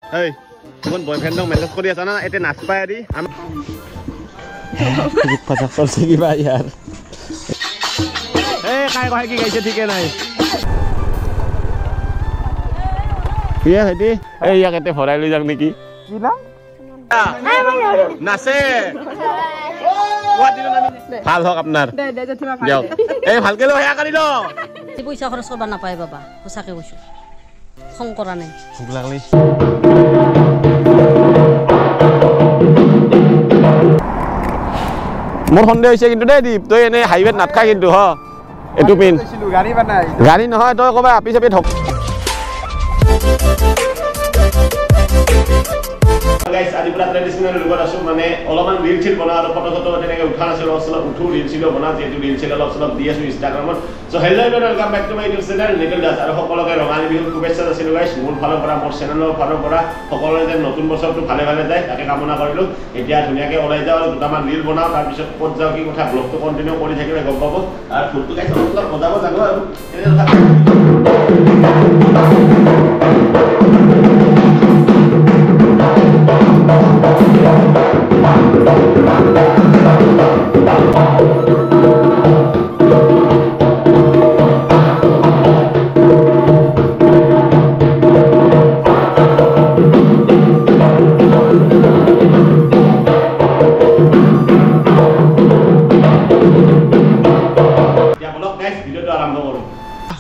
Hey, con boyfriend dong message ko dia sana ete naspa ya di. Kocak sol sih bayar. Kayak kau lagi kayak jadi kenai. Iya tadi. Ya kete forai lu jang niki. Bilang? Nase. Buat dulu nami. Hal ho kapnar. Jauh. ভালকে লো হেয়া কৰি লো। পইচা খৰচ কৰিব নাপায় বাবা সঁচাকে কৈছো খং কৰা নাই ভোক লাগলি মোৰ সন্দেহ হৈছে কিন্তু দেই দীপ তই এনে হাইৱেত নাটকা কিন্তু হ এটু পিন গাড়ী বানাই গাড়ী নহয় তই কবা আপি চাপি ঠক গাইস আজি পুরা ট্রেডিশনাল লুকত আছো মানে অলপমান রিল ছিল বনা আৰু ফটো ফটো তেনেকে উঠা আছিল অলপ উঠু ৰিল ছিল বনা যেটো ৰিল ছিল অলপ দি আছো ইনষ্টাগ্ৰামত so hello everyone welcome back to my YouTube channel Nikol Das আৰু সকলোকে ৰঙালী বিহুৰ শুভেচ্ছা যাচিলো গাইস মোৰ ফালৰ পৰা মোৰ চেনেলৰ ফালৰ পৰা সকলোৰে যেন নতুন বছৰটো ভালে ভালে যায় তাকে কামনা কৰিলো এতিয়া ধুনীয়াকে ওলাই যাও আৰু দুটামান ৰিল বনাও তাৰ পিছত ক'ত যাও কি কথা ব্লগটো কন্টিনিউ কৰি থাকিলে গম পাব আৰু ফুলটো গাইস অলপ বজাব জানো আৰু এনে কথা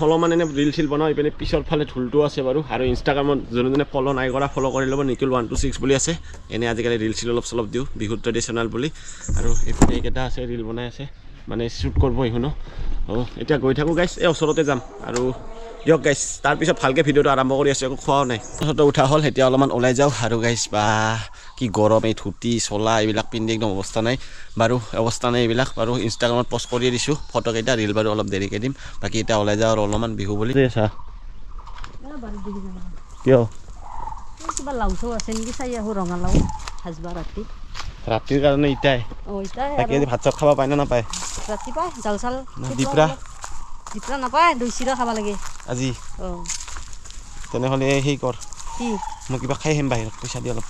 অলপমান এনে ৰিল চিল বনাও ইপিনে পিছৰ ফালে ঢোলটো আছে বাৰু আৰু ইনষ্টাগ্ৰামত যোনে ফলো নাই কৰা ফলো কৰি ল'ব নিকুল 126 বুলি আছে এনে আজিকালি ৰিল চিল অলপ চলপ দিওঁ বিহু ট্ৰেডিশ্যনেল বুলি আৰু এইপিনে এইকেইটা আছে ৰিল বনাই আছে মানে শ্বুট কৰিব এইখনো এতিয়া গৈ থাকোঁ গাইছ এই ওচৰতে যাম আৰু দিয়ক গাইছ তাৰপিছত ভালকৈ ভিডিঅ'টো আৰম্ভ কৰি আছোঁ একো খোৱাও নাই ফটো উঠা হ'ল এতিয়া অলপমান ওলাই যাওঁ আৰু গাইছ বা কি গৰম এই ধুতি চলা এইবিলাক পিন্ধি একদম অৱস্থা নাই বাৰু অৱস্থা নাই এইবিলাক বাৰু ইনষ্টাগ্ৰামত পষ্ট কৰি দিছোঁ ফটোকেইটা ৰিল বাৰু অলপ দেৰিকৈ দিম বাকী এতিয়া ওলাই যাওঁ আৰু অলপমান বিহু বুলি কিয় কিবা লাউচো আছে নেকি চাই আহোঁ ৰঙালাও ভাজবা ৰাতিৰ কাৰণে ইটাই তাকে ভাত চাত খাব পায় নে নাপায় ৰাতি পায় জাল চাল দিপৰা নাপায় দৈ চিৰা খাব লাগে আজি তেনেহ'লে সেই কৰ কি মই কিবা খাই আহিম বাহিৰত পইচা দি অলপ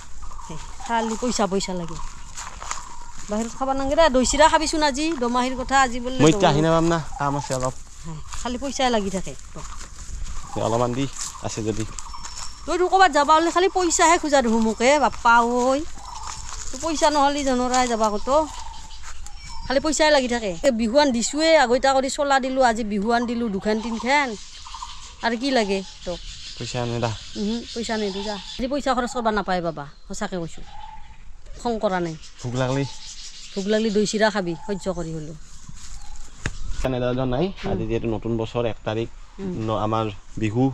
খালি পইচা লাগে বাহিৰত খাব নালাগে দে দৈ চিৰা খাবিচোন আজি দমাহীৰ কথা আজি বোলে মই এতিয়া আহি নাপাম না কাম আছে অলপ খালি পইচাই লাগি থাকে অলপমান দি আছে যদি তইতো ক'ৰবাত যাবা হ'লে খালি পইচাহে খোজা দেখোঁ মোকে বাপ্পা ঐ তো পইচা নহ'লে জনৰাই যাবা ক'তো খালি পইচাই লাগি থাকে বিহুৱান দিছোঁৱে আগতে কৰি চলা দিলোঁ আজি বিহুৱান দিলোঁ দুখান তিনিখান আৰু কি লাগে তোক পইচা নেদা পইচা নেদো যা আজি পইচা খৰচ কৰিব নাপায় বাবা সঁচাকৈ কৈছোঁ খং কৰা নাই ভোক লাগলি দৈ চিৰা খাবি সহ্য কৰি হ'লেও নেদা নাই আজি যিহেতু নতুন বছৰ 1 তাৰিখ আমাৰ বিহু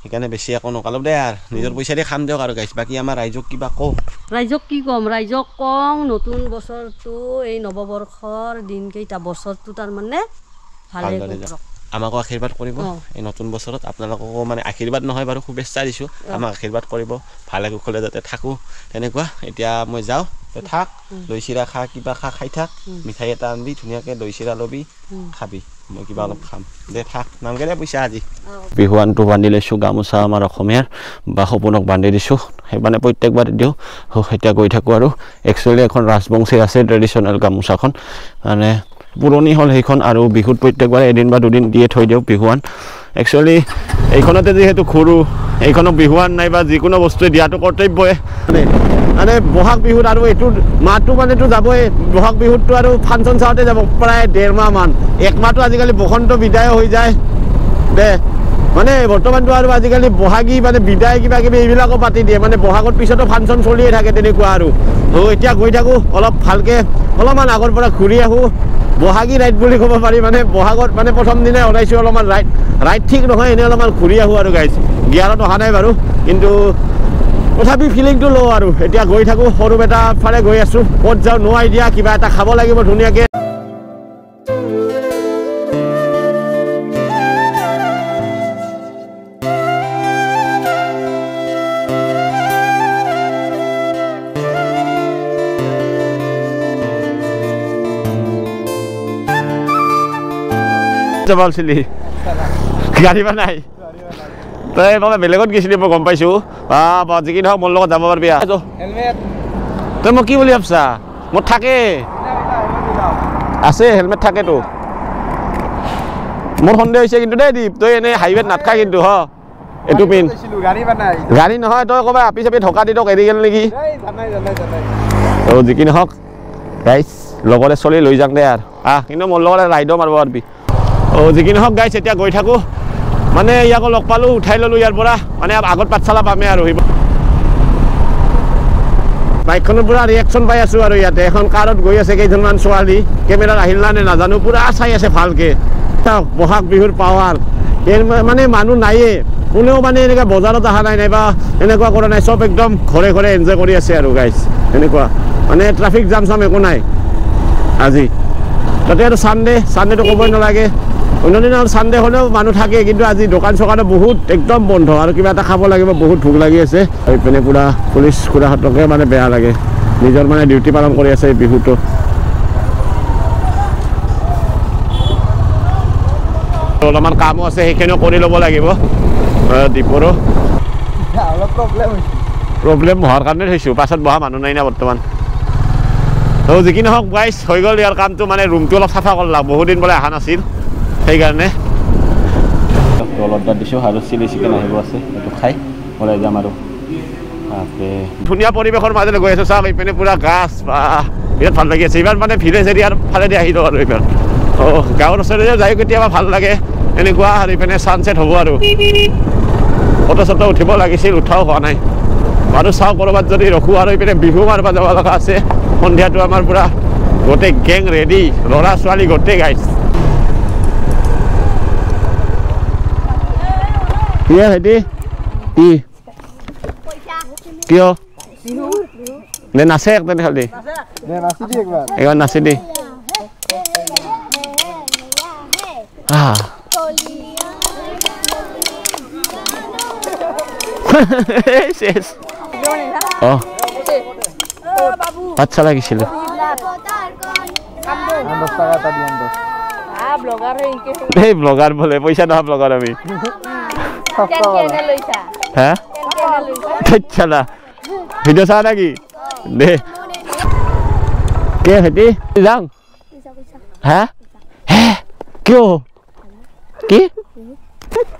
সেইকাৰণে বেছি একো নকালো দে আৰু নিজৰ পইচা দি খাম দিয়ক আৰু গাইছ বাকী আমাৰ ৰাইজক কিবা কওঁ ৰাইজক কি ক'ম ৰাইজক কওঁ নতুন বছৰটো এই নৱবৰ্ষৰ দিনকেইটা বছৰটো তাৰমানে ভালে আমাকো আশীৰ্বাদ কৰিব এই নতুন বছৰত আপোনালোককো মানে আশীৰ্বাদ নহয় বাৰু শুভেচ্ছা দিছোঁ আমাক আশীৰ্বাদ কৰিব ভালে কুশলে যাতে থাকোঁ তেনেকুৱা এতিয়া মই যাওঁ তই থাক দৈ চিৰা খা কিবা খাই থাক মিঠাই এটা আনবি ধুনীয়াকৈ দৈ চিৰা ল'বি খাবি মই কিবা অলপ খাম দে থাক নামকে দে পইচা আজি বিহুৱানটো বান্ধি লৈছোঁ গামোচা আমাৰ অসমীয়াৰ বা সপোনক বান্ধি দিছোঁ সেই মানে প্ৰত্যেকবাৰ দিওঁ এতিয়া গৈ থাকোঁ আৰু একচুৱেলি এখন ৰাজবংশী আছে ট্ৰেডিশ্যনেল গামোচাখন মানে পুৰণি হ'ল সেইখন আৰু বিহুত প্ৰত্যেকবাৰে এদিন বা দুদিন দিয়ে থৈ দিওঁ বিহুৱান একচুৱেলি এইখনতে যিহেতু ঘূৰোঁ এইখনক বিহুৱান নাই বা যিকোনো বস্তুৱে দিয়াটো কৰ্তব্যই মানে বহাগ বিহুত আৰু এইটো মাহটো মানেতো যাবই বহাগ বিহুতটো আৰু ফাংচন চাওঁতে যাব প্ৰায় 1.5 মাহ মান 1 মাহটো আজিকালি বসন্ত বিদায় হৈ যায় দে মানে বৰ্তমানটো আৰু আজিকালি বহাগী মানে বিদায় কিবা কিবি এইবিলাকো পাতি দিয়ে মানে বহাগৰ পিছতো ফাংচন চলিয়ে থাকে তেনেকুৱা আৰু এতিয়া গৈ থাকোঁ অলপ ভালকৈ অলপমান আগৰ পৰা ঘূৰি আহোঁ বহাগী ৰাইড বুলি ক'ব পাৰি মানে বহাগত মানে প্ৰথম দিনাই ওলাইছোঁ অলপমান ৰাইড ঠিক নহয় এনেই অলপমান ঘূৰি আহোঁ আৰু গাইছ গিয়াৰত অহা নাই বাৰু কিন্তু তথাপি ফিলিংটো লওঁ আৰু এতিয়া গৈ থাকোঁ সৰু বেটা ফালে গৈ আছোঁ ক'ত যাওঁ নো আইডিয়া কিবা এটা খাব লাগিব ধুনীয়াকৈ যাবালছিলি গাড়ী বা নাই তই বাবা বেলেগত গৈছিলি মই গম পাইছোঁ বা যি কি নহওক মোৰ লগত যাব পাৰিবি তই মোক কি বুলি ভাবছা মোৰ থাকে আছে হেলমেট থাকেতো মোৰ সন্দেহ হৈছে কিন্তু দেই দীপ তই এনেই হাইৱেত নাথাকা কিন্তু হ এইটো পিন গাড়ী নহয় তই ক'বা আপি চাপি ঢকা দি তক এৰি গ'ল নেকি যি কি নহওক গাইছ লগতে চলি লৈ যাওঁ দে আৰু কিন্তু মোৰ লগতে ৰাইডো মাৰিব পাৰিবি যি কি নহওক গাইছ এতিয়া গৈ থাকোঁ মানে ইয়াকো লগ পালোঁ উঠাই ল'লোঁ ইয়াৰ পৰা মানে আগত পাঠশালা পামেই আৰু বাইকখনৰ পুৰা ৰিয়েকশ্যন পাই আছোঁ আৰু ইয়াতে এখন কাৰত গৈ আছে কেইজনমান ছোৱালী কেমেৰাত আহিল না নে নাজানো পুৰা চাই আছে ভালকৈ বহাগ বিহুৰ পাৱাৰ মানে মানুহ নায়ে কোনেও মানে এনেকৈ বজাৰত অহা নাই নাইবা এনেকুৱা কৰা নাই চব একদম ঘৰে ঘৰে এনজয় কৰি আছে আৰু গাইছ এনেকুৱা মানে ট্ৰাফিক জাম চাম একো নাই আজি তাতে আৰু ছানডেটো ক'বই নালাগে অন্য দিনা ছানডে হ'লেও মানুহ থাকে কিন্তু আজি দোকান চোকানো বহুত একদম বন্ধ আৰু কিবা এটা খাব লাগিব বহুত ভোক লাগি আছে এইপিনে পুৰা পুলিচ খুৰাহঁতকে মানে বেয়া লাগে নিজৰ মানে ডিউটি পালন কৰি আছে এই বিহুটো অলপমান কামো আছে সেইখিনিও কৰি ল'ব লাগিব দীপৰো প্ৰব্লেম হোৱাৰ কাৰণে থৈছোঁ পাছত বহা মানুহ নাই না বৰ্তমান যি কি নহওক গাইছ হৈ গ'ল ইয়াৰ কামটো মানে ৰুমটো অলপ চাফা কৰলা বহুত দিন বোলে অহা নাছিল সেইকাৰণে অৰ্ডাৰ দিছোঁ আৰু চিলি চিকেন আহিব আছে সেইটো খাই ওলাই যাম আৰু ধুনীয়া পৰিৱেশৰ মাজলৈ গৈ আছোঁ চাওক এইপিনে পুৰা গাছ বা বিৰাট ভাল লাগি আছে এইবাৰ মানে ভিলেজ এৰিয়াৰ ফালেদি আহিলোঁ আৰু এইবাৰ গাঁৱৰ ওচৰতে যাই কেতিয়াবা ভাল লাগে এনেকুৱা আৰু এইপিনে ছানছেট হ'ব আৰু ফটো চটো উঠিব লাগিছিল উঠাও হোৱা নাই আৰু চাওঁ ক'ৰবাত যদি ৰখোঁ আৰু এইপিনে বিহু মাৰিব যাব লগা আছে সন্ধিয়াটো আমাৰ পুৰা গোটেই গেং ৰেডি ল'ৰা ছোৱালী গোটেই গাইছ কিয় ভাইটি কি কিয় নে নাচে তেনেহ'লে একবাৰ নাচি দি আচ্ছা লাগিছিল এই ব্লগাৰ বোলে পইচা নহয় ব্লগাৰ আমি হ্যাঁ চলা ভিডিও চা নাকি দে কে হেঁটি যাওঁ হ্যাঁ হ্যাঁ কিয় কি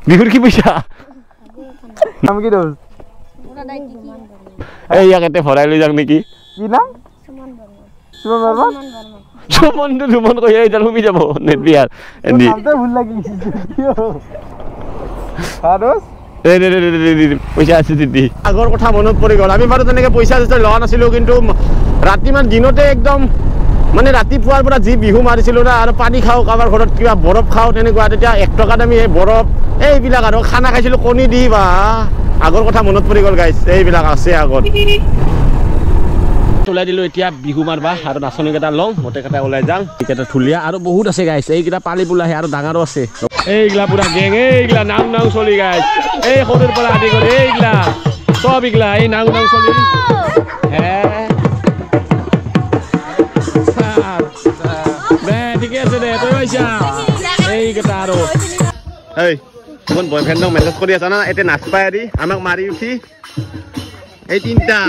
বিহুৰ কি পইচা এই ইয়াক এতে ভৰাই লৈ যাওঁ নেকি কি নাম সুমনটো সুমন কৈ এতিয়া ঘুমি যাব নেটবিয়াৰ পইচা আছে দিদি আগৰ কথা মনত পৰি গ'ল আমি বাৰু তেনেকৈ পইচা চইচা লোৱা নাছিলোঁ কিন্তু ৰাতি মানে দিনতে একদম মানে ৰাতিপুৱাৰ পৰা যি বিহু মাৰিছিলোঁ না আৰু পানী খাওঁ কাৰোবাৰ ঘৰত কিবা বৰফ খাওঁ তেনেকুৱা তেতিয়া 1 টকাত আমি এই বৰফ এইবিলাক আৰু খানা খাইছিলোঁ কণী দি বা আগৰ কথা মনত পৰি গ'ল গাইছ এইবিলাক আছে আগত ওলাই দিলোঁ এতিয়া বিহু মাৰবা আৰু নাচনীকেইটা লওঁ গোটেইকেইটা ওলাই যাওঁ এইকেইটা ধুলীয়া আৰু বহুত আছে গাইছ এইকেইটা পালি পোলাহে আৰু ডাঙৰো আছে এইগিলা পুৰা গেং এইগিলা নাং নাং চলি গাইছ এই সৰুৰ পৰা আদি কৰি এইগিলা চব এইগিলা এই নাং নাং চলি হে দে ঠিকে আছে দে তই পাইছা এইকেইটা আৰু এই তোমাৰ বয়ফ্ৰেণ্ডক মেছেজ কৰি আছা না এতিয়া নাচ পাই আদি আমাক মাৰি উঠি এই 3টা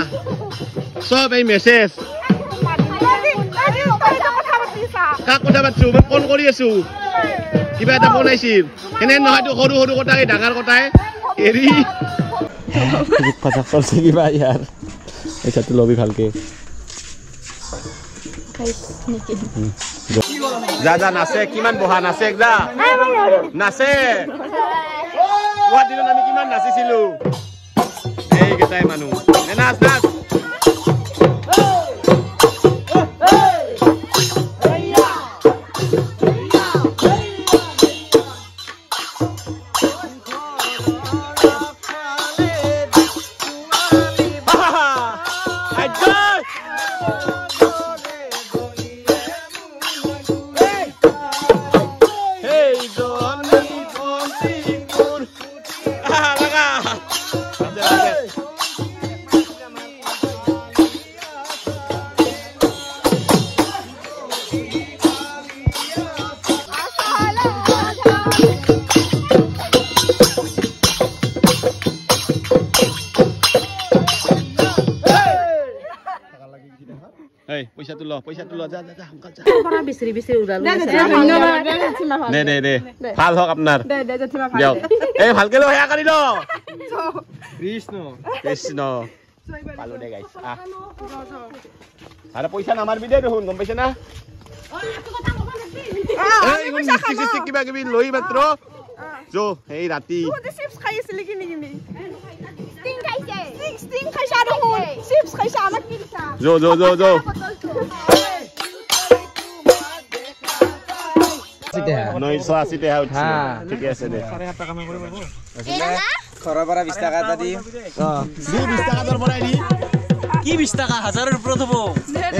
সব এই মেছেজ কাক কথা পাতিছো মই ফোন কৰি আছো কিবা এটা বনাইছিল এনে নহয়তো সৰু সৰু কথাই ডাঙৰ কথাই এৰি কথা চলছে কিবা ইয়াৰ এইটো লবি ভালকে যা যা নাচে কিমান বহা নাচে একদা নাচে কোৱা দিনত আমি কিমান নাচিছিলো এইকেইটাই মানুহ নাচ নাচ এই পইচাটো ল যা যা যা সোনকাল যা পৰা বিচৰি উৰালো দে ভাল হওক আপোনাৰ দিয়ক এই ভালকে ল সেয়া কৰি ল কৃষ্ণ পালো দে গাইছ আৰে পইচা নামাৰবি দে দেখোন গম পাইছে না কিবা কিবি লৈ মাত্ৰ যো এই ৰাতি চিপছ খাই আছিল কি নেকি ষ্টিং খাইছে ষ্টিং খাইছা দেখোন চিপছ খাইছা আমাক কি দিছা যো নৈশ আছিতে উঠছে ঠিকে আছে দে ঘৰৰ পৰা 20 টকা এটা দি 20 টকা দৰ বঢ়াই দি কি 20 টাকা হাজারের উপর থব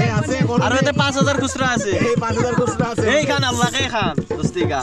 এই আছে আর এতে 5000 খুচরা আছে এই 5000 খুচরা আছে এই খান আল্লাহকে খান 10 টাকা